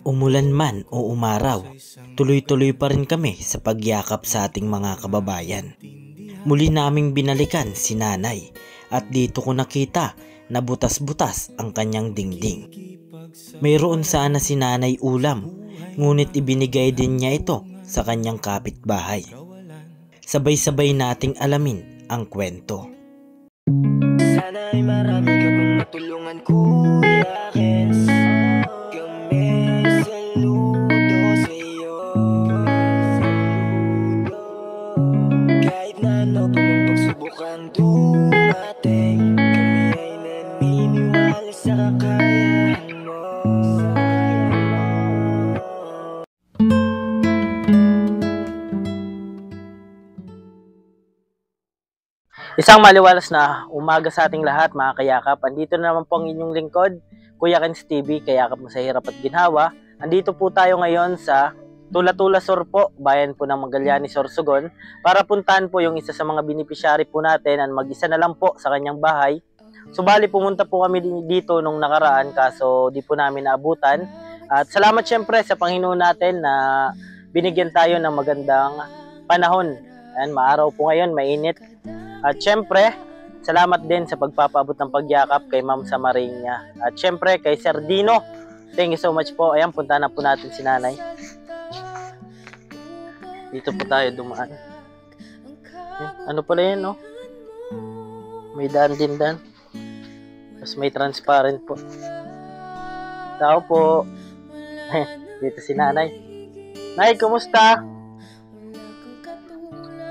Umulan man o umaraw, tuloy-tuloy pa rin kami sa pagyakap sa ating mga kababayan. Muli naming binalikan si nanay at dito ko nakita na butas-butas ang kanyang dingding. Mayroon sana si nanay ulam, ngunit ibinigay din niya ito sa kanyang kapitbahay. Sabay-sabay nating alamin ang kwento. Sana ay marami ka pang matulungan, Kuya Kens. Kami saludo sa'yo. Kahit na ano pa mang pagsubukang dumating, kami ay naniniwala sa kakayahan mo. Isang maliwalas na umaga sa ating lahat, mga kayakap. Andito na naman po ang inyong lingkod, Kuya Kens TV, Kayakap mo sa hirap at ginhawa. Andito po tayo ngayon sa Tula-Tula Sur po, bayan po ng Magallanes, Sorsogon, para puntahan po yung isa sa mga beneficiary po natin at mag-isa na lang po sa kanyang bahay. Subali pumunta po kami dito nung nakaraan, kaso di po namin naabutan. At salamat syempre sa Panginoon natin na binigyan tayo ng magandang panahon. Ayan, maaraw po ngayon, mainit. At syempre, salamat din sa pagpapaabot ng pagyakap kay Ma'am Samariña. At syempre, kay Sir Dino. Thank you so much po. Ayan, punta na po natin si nanay. Dito po tayo dumaan. Ano pala yan, no? May daan din daan. Tapos may transparent po. Tao po. Dito si nanay. Nay, kumusta?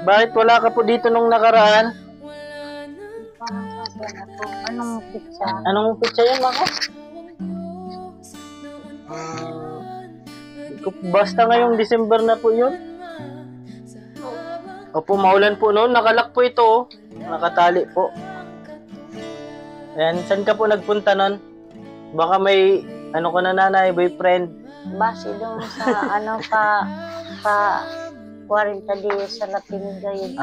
Bakit wala ka po dito nung nakaraan? Anong pizza? Anong pizza yun, mako? Basta ngayong December na po yun. Opo, maulan po noon. Nakalak po ito, oh. Nakatali po. Ayan, saan ka po nagpunta nun? Baka may, ano ka na nanay, boyfriend? Base doon sa ano pa 40 days sa Lapiniga yun.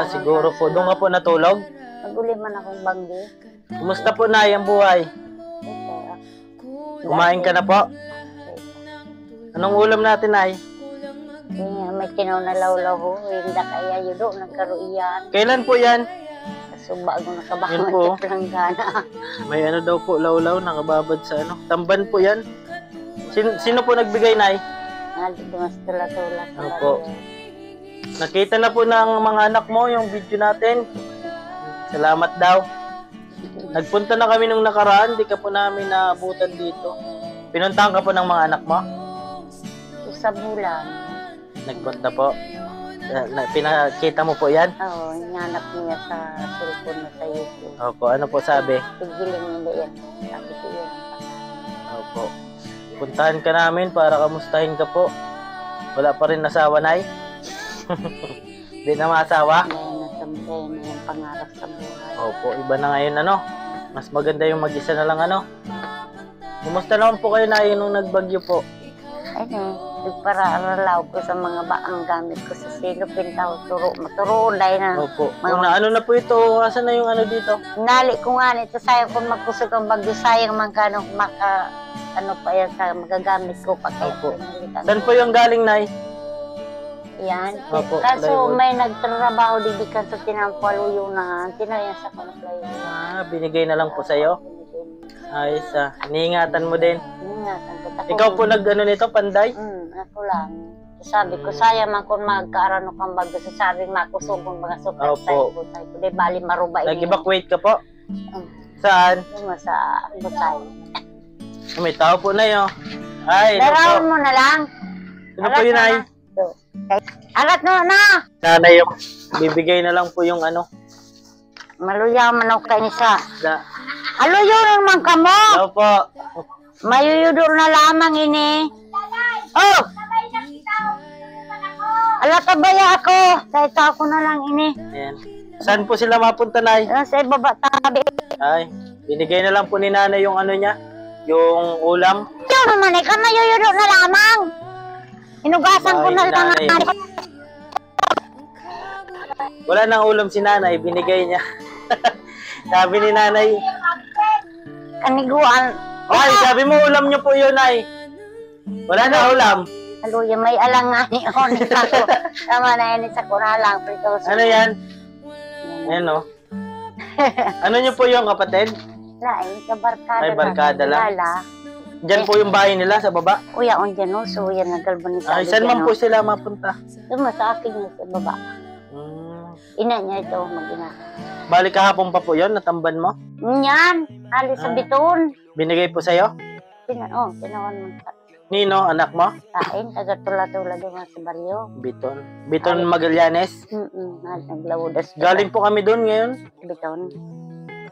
Siguro po. Doon ka po natulog? Naguli man akong banggi. Kumusta po na yung buhay? Kumain ka na po? Anong ulam natin, ay? May tinaw na lawlaw ho. Hindi kaya yun doon. Nagkaruiyan. Kailan po yan? So bago Yun nakabangon po. sa planggana. May ano daw po, lawlaw, nakababad sa ano. Tamban po yan. Sino po nagbigay, nay? Doon sa tula-tula. Opo. Nakita na po ng mga anak mo yung video natin. Salamat daw. Nagpunta na kami nung nakaraan, di ka po namin naabutan dito. Pinuntahan ka po ng mga anak mo? Sa bulan. Nagpunta po. Pinakita mo po yan? Oo, inanap niya sa cellphone na sa YouTube. Opo, ano po sabi? Pigiling nila yan. Sabi ko yun. Opo. Puntahan ka namin para kamustahin ka po. Wala pa rin nasawa, nay? Hindi na maasawa? May na yung pangarap sa buhay. Opo, iba na ngayon ano. Mas maganda yung mag-isa na lang ano. Kumusta naman po kayo na nung nagbagyo po? Para aralaw ko sa mga baang gamit ko sa silo, pintaw, maturo dahil na. Opo. Ano na po ito? Asan na yung ano dito? Nali ko nga nito, sayang kung magkusog ang bagyo, sayang man ka ano pa yan sa magagamit ko pa kayo. Opo. Saan po yung galing, nay? Yan. Opo, Kaso plywood. may nagtrabaho dibikan sa tinampaluyo na tinayan sa kanaplayo. Binigay na lang po sa'yo? Ayos Iniingatan mo din. Ingatan ko. Ikaw po nag-ano nito, panday? Ako lang. Sabi ko, sayang man kung magkaarano kang bagyo sa sabing makusog kung mga sukal Opo. sa ibutay. Kundi bali marubay niya. Nag-evacuate ka po? Saan? Yung sa butay. May tao po na yun. Ay, Darawin mo na lang. Sino po yun, ay? Alat no na! Sana yung bibigay na lang po yung ano. Maluyaw man ako kayo nisa. Da. Aluyo naman ka mo! Tao po. Mayuyudor na lamang ini. Oh! Alat abaya ako. Kahit ako na lang ini. Ayan. Saan po sila mapunta, nay? Sa ibaba tabi. Ay, binigay na lang po ni nanay yung ano niya. Yung ulam. Ikaw naman eh, mayuyudor na lamang. Inugasan ko na lang. Wala nang ulam si nanay, binigay niya. Sabi ni nanay. Kaniguan. Ay, sabi mo ulam niyo po yun, ay. Wala na ulam. Haluya, may alangani ako ni Kako. Tama na yan sa kunalang. Ano yan? Ayan o. Ano nyo po yung kapatid? Lain, sa barkada. Ay, barkada lang. Lala. Diyan po yung bahay nila sa baba. Uya, on dyan o. So, yan, nagalbanita. Ay, saan man po sila mapunta? Duma sa akin niya sa baba. Ina niya ito, mag-ina. Balik kahapon pa po yun, natamban mo? Yan, alis sa biton. Binigay po sa'yo? Pinawan mo sa Nino, anak mo? kain. Taga-tula-tula doon sa baryo. Biton. Biton Magallanes? Naglawudas. Galing po kami doon ngayon. Biton.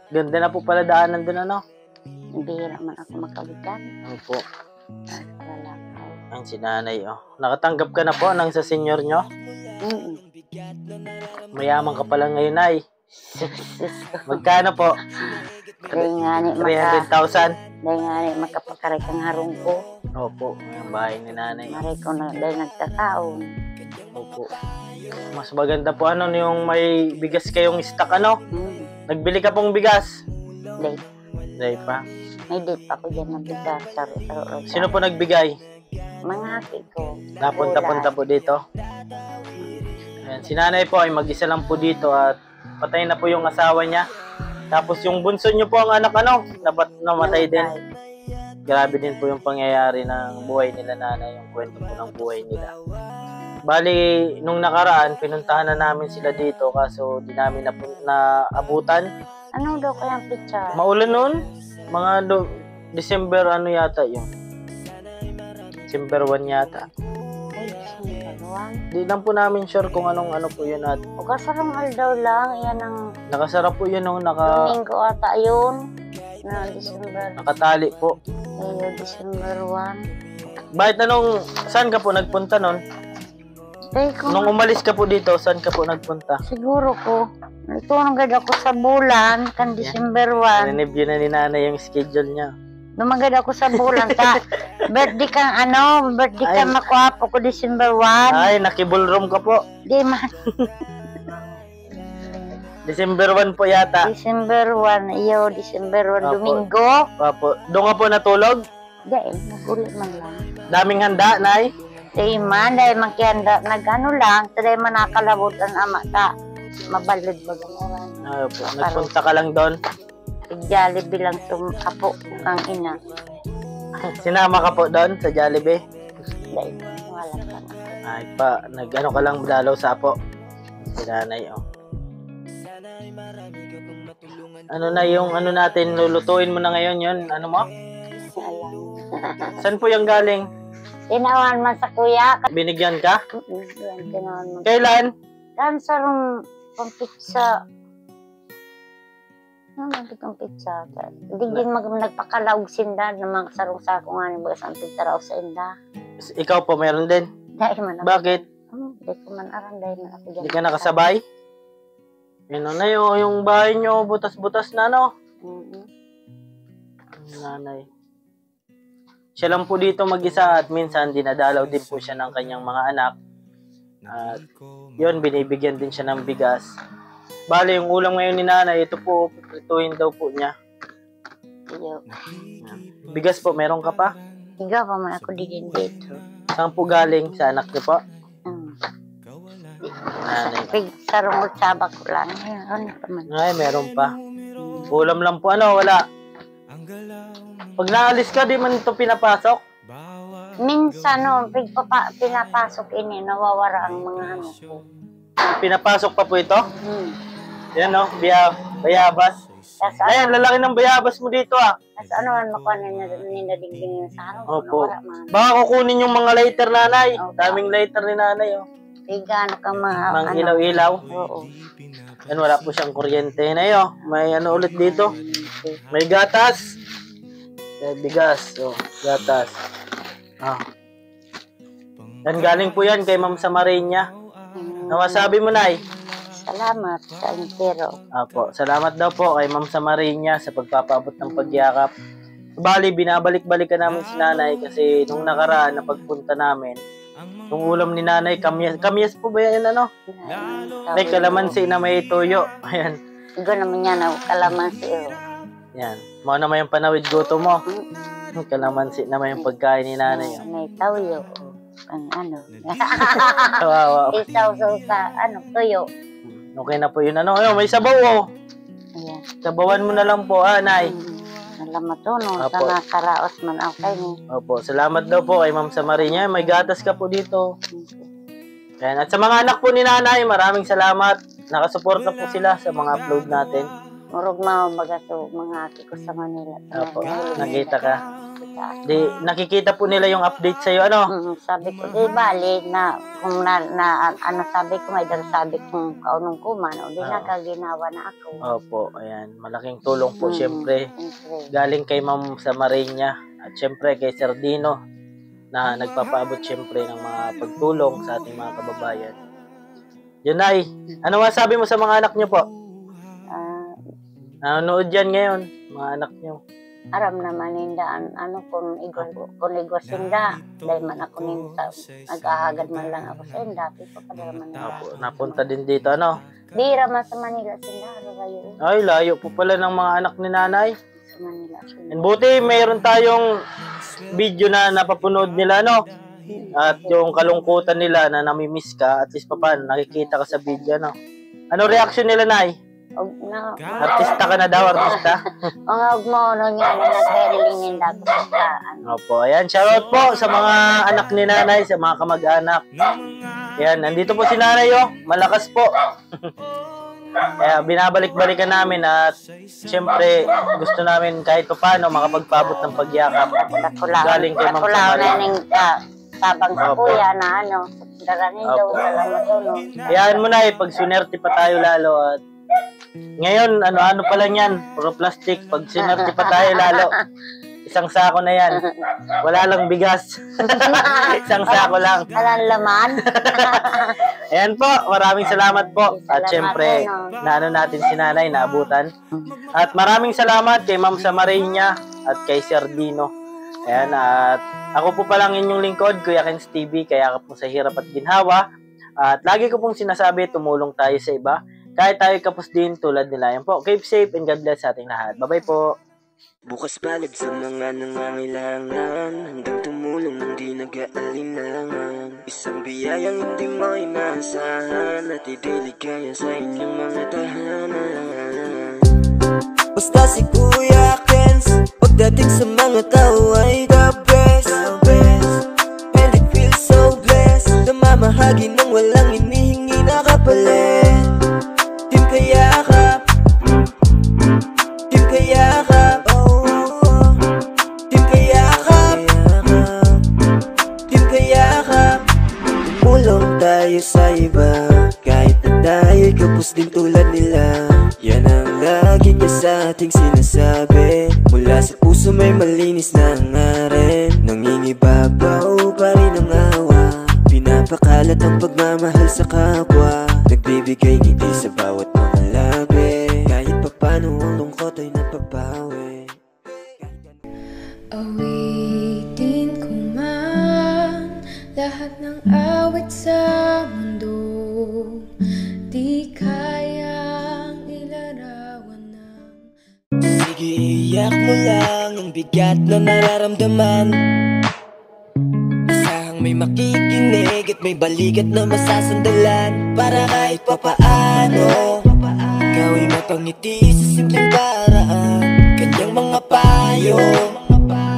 Ganda na po pala daanan doon, ano? Bihira man ako makabitan. Ano po? Lalakaw. Ang si nanay, oh. Nakatanggap ka na po ng sa senior nyo? Mayaman ka pala ngayon, ay. Magkano po? Dahil nga ni 300,000? Dahil nga ni makapakaray kang harong ko. Opo, yung bahay ni nanay. Maray ko na dahil nagtataon. Opo. Mas maganda po ano yung may bigas kayong stock, ano? Nagbili ka pong bigas? Dahil Dahil pa. may date pa ko dyan na bigas. Saro-saro. Sino po nagbigay? Mga haki ko. Napunta-punta po dito. Ayan, si nanay po ay mag-isa lang po dito at patay na po yung asawa niya. Tapos yung bunso niyo po ang anak, ano? Namatay din. Grabe din po yung pangyayari ng buhay nila nanay, yung kwento po ng buhay nila. Bali, nung nakaraan, pinuntahan na namin sila dito kaso di namin naabutan. Ano daw kayang picture? Maulan noon, mga December ano yata yung December 1 yata. Ay, sinagaluan. Di lang po namin sure kung anong ano po yun at O kasarang aldaw lang. Yan ang nakasarap po yun nung Domingo ata yun. Na December. nakatali po. Ayo, December 1. Bakit saan ka po nagpunta nun? Dahil ko Nung umalis ka po dito, saan ka po nagpunta? siguro ko. Ito ang gada ko sa bulan. Kan December 1. Rineview na ni nanay yung schedule niya. Lumagad ako sa bulan. Birthday kang birthday Ay. kang makuhapo ko December 1. Ay, nakiballroom ka po. Di man. December 1 po yata. December 1. Iyo, December 1. Apo. Domingo. Papo. Doon ka po natulog? Dahil, nagulit man lang. Daming handa, nay. Dahil man, dahil magkihanda, nag-ano lang, dahil man nakalabutan ama ta. Mabalid ba gano'n? Ay, po. Nagpunta ka lang doon. Jollibee lang apo ang ina. Sinama ka po doon sa Jollibee. Dahil, wala ka na. Ay pa, nag-ano ka lang dalaw sa po. Si nanay, oh. Ano na yung ano natin, lulutuin mo na ngayon yun? Ano mo? Alam. Saan po yung galing? Tinawan man sa kuya. Binigyan ka? Tinawan man. Kailan? Kan sarong pampitsa. Ano itong pizza? Hindi din nagpakalaog sinda ng mga sarong sako nga ni bagas ang pintaraw sa inda. Ikaw po, meron din. Dahil man ako. Bakit? Hindi ko man aram dahil man ako dyan. Hindi ka nakasabay? Ano na yung bahay nyo, butas-butas na, no? Nanay. Siya lang po dito mag-isa at minsan dinadalaw din po siya ng kanyang mga anak. At yun, binibigyan din siya ng bigas. Bale, yung ulam ngayon ni nanay, ito po, prituhin daw po niya. Iyo. Bigas po, meron ka pa? Higa pa man ako din dito. Saan po galing? Sa anak niyo po? Nanay. Pig sarong sabak ko lang. Ano pa man. Ay, meron pa. Ulam lang po, ano, wala. Pag naalis ka, di man ito pinapasok? Minsan, pinapasok ini, nawawara ang mga ano ko. Pinapasok pa po ito? Yan, no? Bayabas. Tapos Ayan, lalaki ng bayabas mo dito, ah. ano man makuha na ninadigding sa ano. Opo. Nawawara man. Baka kukunin yung mga lighter, nanay. Opo. Daming lighter ni nanay, oh. Higa, ano kang mga Mang ilaw-ilaw. Oo. Yan, wala po siyang kuryente na yun. May ano ulit dito. May gatas. May bigas. Oh, gatas. Ah. Yan, galing po yan kay Ma'am Samariña. Nawasabi mo, nay. Salamat sa entero. Apo, salamat daw po kay Ma'am Samariña sa pagpapaabot ng pagyakap. Bali, binabalik-balik ka namin si nanay kasi nung nakaraan na pagpunta namin, yung ulam ni nanay, kamyas po ba yan, ano? May kalamansi na may tuyo. Ayan. Igo naman yan, kalamansi. Yan. Mga naman yung panawid guto mo. Kalamansi naman yung pagkain ni nanay. May tawyo. Ang ano. Kawawa. Isaw-saw sa tuyo. Okay na po yun. Ayun, may sabaw oh. Ayan. Sabawan mo na lang po, nay. Salamat to, no? Apo. Sana karaos man ako kayo ni. Opo, salamat daw po kay Ma'am Samaria. May gatas ka po dito. Ayan. At sa mga anak po ni nanay, maraming salamat. Nakasuporta po sila sa mga upload natin. Murog mabaga to mga aki ko sa Manila. Opo, nakita ka. Di, nakikita po nila yung update sa'yo, Sabi ko, di bali na kung sabi ko, may sabi kong kaunong kuman, o di nakaginawa na ako. Opo, ayan. Malaking tulong po, syempre. Siyempre. Galing kay Ma'am Samaria at syempre kay Sir Dino na nagpapaabot syempre ng mga pagtulong sa ating mga kababayan. Yun, Nay. Ano masabi mo sa mga anak niyo po? Nanonood yan ngayon, mga anak niyo. Aram naman nindaan, kung igos sinda, dahil man ako ninda, nag-ahagad man lang ako sa inda, pipo pa naman Opo, napunta din dito, Di raman sa Manila sinda, layo. Ay, layo po pala ng mga anak ni nanay. Sa Manila sinda. And buti, mayroon tayong video na napapanood nila, At yung kalungkutan nila na namimiss ka, at least pa paano, nakikita ka sa video, Ano reaction nila, Nay? Artista ka na daw, artista? Mga ugmono niya na nag-heriling ninda ko sa Opo, ayan, shoutout po sa mga anak ni nanay, sa mga kamag-anak. Ayan, nandito po si nanay, malakas po. Kaya binabalik-balikan namin at syempre gusto namin kahit pa paano makapagpabot ng pagyakap. Galing kay Ma'am Samaria. Tabang sa kuya na darangin daw, Ayan mo na pag sunerte pa tayo lalo at ngayon, ano pa lang yan, puro plastic. Pag sinerte pa tayo lalo, isang sako na yan. Wala lang bigas. Isang sako lang. Walang laman. Ayan po, maraming salamat po. At syempre, naano natin si nanay, naabutan. At maraming salamat kay Ma'am Samaria at kay Sir Dino. Ayan, at ako po palang inyong lingkod, Kuya Ken's TV, kaya ka po sa hirap at ginhawa. At lagi ko pong sinasabi, tumulong tayo sa iba. Kahit tayo kapos din tulad nila. Yan po. Keep safe and God bless sa ating lahat. Bye-bye po. Bukas palad sa mga nangangailangan, handang tumulong nang di nag-aalinlangan. Isang biyayang hindi mo inaasahan, at idiligaya sa inyong mga tahanan. Basta si Kuya Ken's, pagdating sa mga tao ay the best. And it feels so blessed, namamahagi ng walang hinihingi na kapalit. Team Kayakap, Team Kayakap, Team Kayakap, Team Kayakap. Tumulong tayo sa iba, kahit na tayo'y kapos din tulad nila. Yan ang lagi niya sa ating sinasabi, mula sa puso may malinis na ngarin. Nangingibabaw pa rin ang awa, pinapakalat ang pagmamahal sa kapwa. Nagbibigay ngiti sa bawat mga labi, kahit papano ang lungkot ay napapawi. Awitin ko man lahat ng awit sa mundo, di kayang ilarawan ng... Sige, iyak mo lang ang bigat na nararamdaman. May makikinig at may balikat na masasandalan, para kahit papaano ikaw ay mapangiti sa simpleng paraan. Kanyang mga payo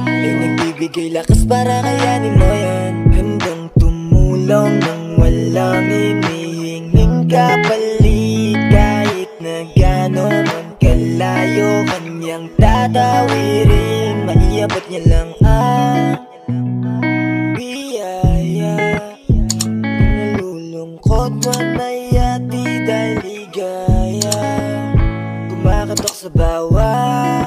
ay nagbibigay lakas para kayanin mo yan. Handang tumulong nang walang hinihinging kapalit, kahit na gano'n man kalayo kanyang tatawirin. Maiabot niya lang ang man may ati dahil ligaya, kumakatok sa bawat